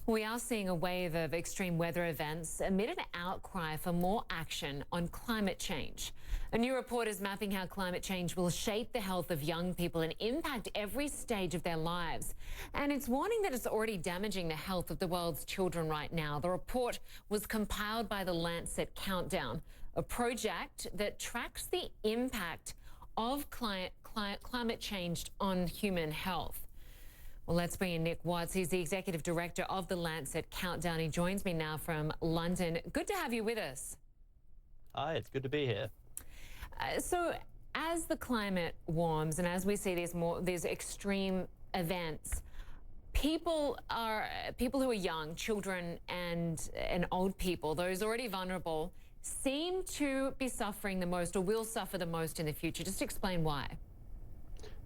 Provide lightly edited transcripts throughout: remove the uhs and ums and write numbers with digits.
We are seeing a wave of extreme weather events amid an outcry for more action on climate change. A new report is mapping how climate change will shape the health of young people and impact every stage of their lives. And it's warning that it's already damaging the health of the world's children right now. The report was compiled by the Lancet Countdown, a project that tracks the impact of climate change on human health. Well, let's bring in Nick Watts. He's the Executive Director of the Lancet Countdown. He joins me now from London. Good to have you with us. Hi, it's good to be here. So as the climate warms and as we see these extreme events, people who are young, children and old people, those already vulnerable, seem to be suffering the most or will suffer the most in the future. Just explain why.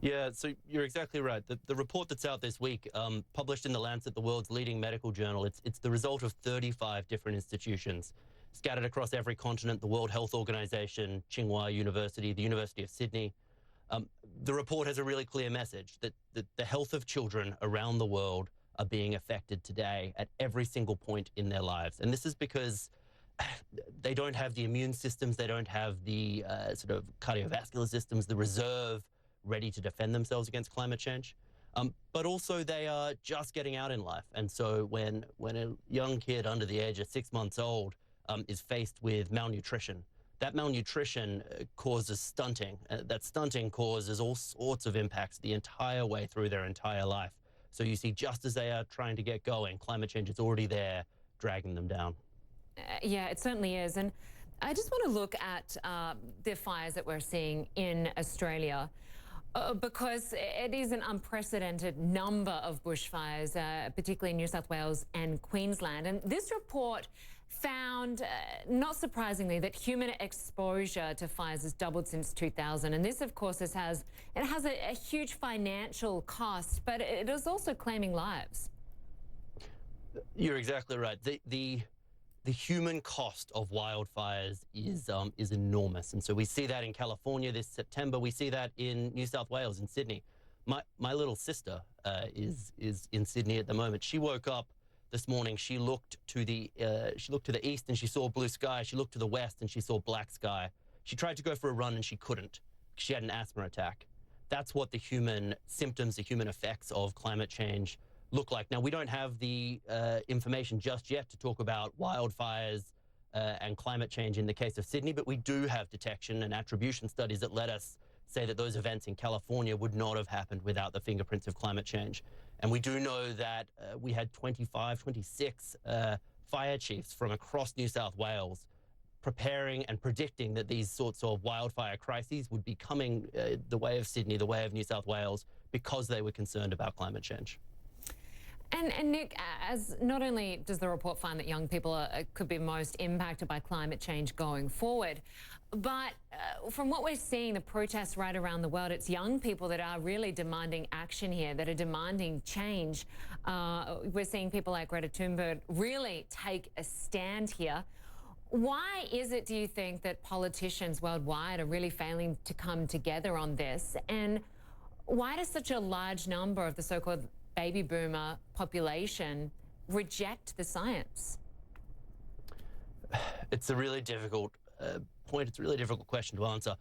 Yeah, so you're exactly right. The report that's out this week, published in the Lancet, the world's leading medical journal, it's the result of 35 different institutions scattered across every continent, the World Health Organization, Tsinghua University, the University of Sydney. The report has a really clear message that the health of children around the world are being affected today at every single point in their lives. And this is because they don't have the immune systems, they don't have the sort of cardiovascular systems, the reserve ready to defend themselves against climate change. But also they are just getting out in life. And so when a young kid under the age of 6 months old is faced with malnutrition, that malnutrition causes stunting. That stunting causes all sorts of impacts the entire way through their entire life. So you see, just as they are trying to get going, climate change is already there, dragging them down. Yeah, it certainly is. And I just want to look at the fires that we're seeing in Australia. Because it is an unprecedented number of bushfires, particularly in New South Wales and Queensland. And this report found, not surprisingly, that human exposure to fires has doubled since 2000. And this, of course, has a huge financial cost, but it is also claiming lives. You're exactly right. The human cost of wildfires is enormous. And so we see that in California this September. We see that in New South Wales, in Sydney. My little sister is in Sydney at the moment. She woke up this morning, she looked to the east and she saw blue sky. She looked to the west and she saw black sky. She tried to go for a run and she couldn't because she had an asthma attack. That's what the human symptoms, the human effects of climate change look like. Now, we don't have the information just yet to talk about wildfires and climate change in the case of Sydney, but we do have detection and attribution studies that let us say that those events in California would not have happened without the fingerprints of climate change. And we do know that we had 26 fire chiefs from across New South Wales preparing and predicting that these sorts of wildfire crises would be coming the way of Sydney, the way of New South Wales, because they were concerned about climate change. And Nick, as not only does the report find that young people could be most impacted by climate change going forward, but from what we're seeing, the protests right around the world, it's young people that are really demanding action here, that are demanding change. We're seeing people like Greta Thunberg really take a stand here. Why is it, do you think, that politicians worldwide are really failing to come together on this? And why does such a large number of the so-called baby boomer population reject the science? It's a really difficult point. It's a really difficult question to answer.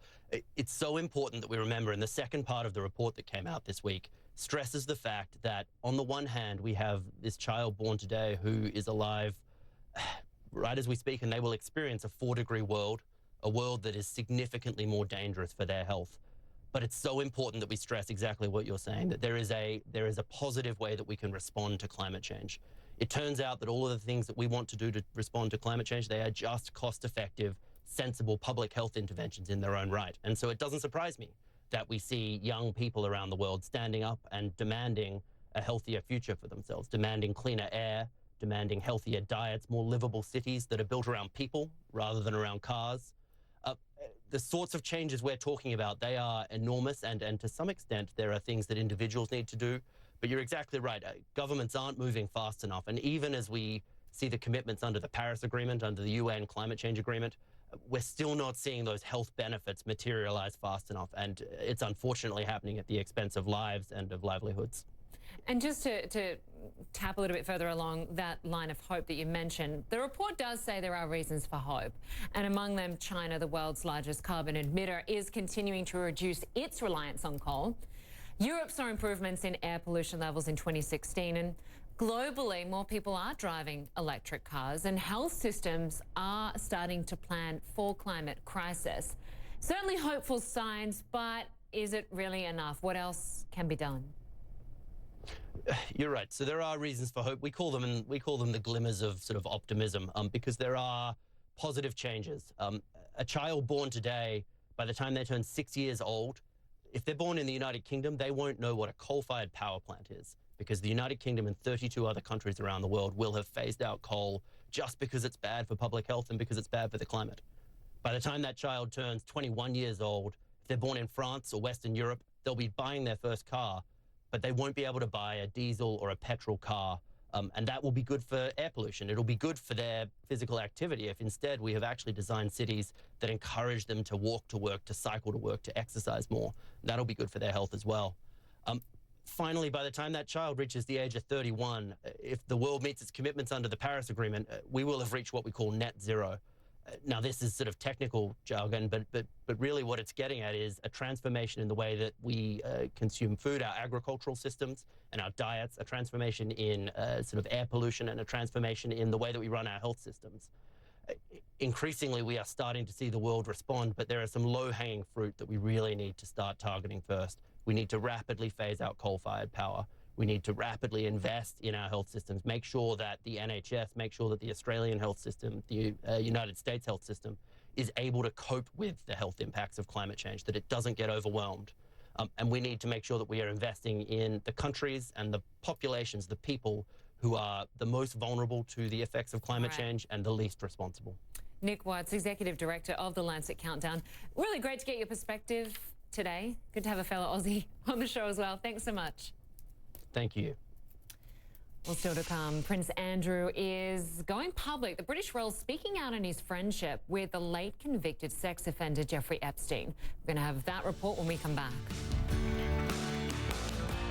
It's so important that we remember, and the second part of the report that came out this week stresses the fact that on the one hand, we have this child born today who is alive right as we speak, and they will experience a 4-degree world, a world that is significantly more dangerous for their health. But it's so important that we stress exactly what you're saying, that there is a positive way that we can respond to climate change. It turns out that all of the things that we want to do to respond to climate change, they are just cost-effective, sensible public health interventions in their own right. And so it doesn't surprise me that we see young people around the world standing up and demanding a healthier future for themselves, demanding cleaner air, demanding healthier diets, more livable cities that are built around people rather than around cars. The sorts of changes we're talking about, they are enormous, and to some extent there are things that individuals need to do. But you're exactly right. Governments aren't moving fast enough. And even as we see the commitments under the Paris Agreement, under the UN Climate Change Agreement, we're still not seeing those health benefits materialize fast enough. And it's unfortunately happening at the expense of lives and of livelihoods. And just to tap a little bit further along that line of hope that you mentioned, the report does say there are reasons for hope. And among them, China, the world's largest carbon emitter, is continuing to reduce its reliance on coal. Europe saw improvements in air pollution levels in 2016, and globally, more people are driving electric cars, and health systems are starting to plan for climate crisis. Certainly hopeful signs, but is it really enough? What else can be done? You're right. So there are reasons for hope. We call them the glimmers of sort of optimism, because there are positive changes. A child born today, by the time they turn 6 years old, if they're born in the United Kingdom, they won't know what a coal-fired power plant is, because the United Kingdom and 32 other countries around the world will have phased out coal just because it's bad for public health and because it's bad for the climate. By the time that child turns 21 years old, if they're born in France or Western Europe, they'll be buying their first car, but they won't be able to buy a diesel or a petrol car. And that will be good for air pollution. It'll be good for their physical activity if instead we have actually designed cities that encourage them to walk to work, to cycle to work, to exercise more. That'll be good for their health as well. Finally, by the time that child reaches the age of 31, if the world meets its commitments under the Paris Agreement, we will have reached what we call net zero. Now, this is sort of technical jargon, but really what it's getting at is a transformation in the way that we consume food, our agricultural systems and our diets, a transformation in sort of air pollution, and a transformation in the way that we run our health systems. Increasingly, we are starting to see the world respond, but there are some low-hanging fruit that we really need to start targeting first. We need to rapidly phase out coal-fired power. We need to rapidly invest in our health systems, make sure that the NHS, make sure that the Australian health system, the United States health system is able to cope with the health impacts of climate change, that it doesn't get overwhelmed. And we need to make sure that we are investing in the countries and the populations, the people who are the most vulnerable to the effects of climate change and the least responsible. Nick Watts, Executive Director of the Lancet Countdown. Really great to get your perspective today. Good to have a fellow Aussie on the show as well. Thanks so much. Thank you. Well, still to come, Prince Andrew is going public. The British royal speaking out on his friendship with the late convicted sex offender Jeffrey Epstein. We're going to have that report when we come back.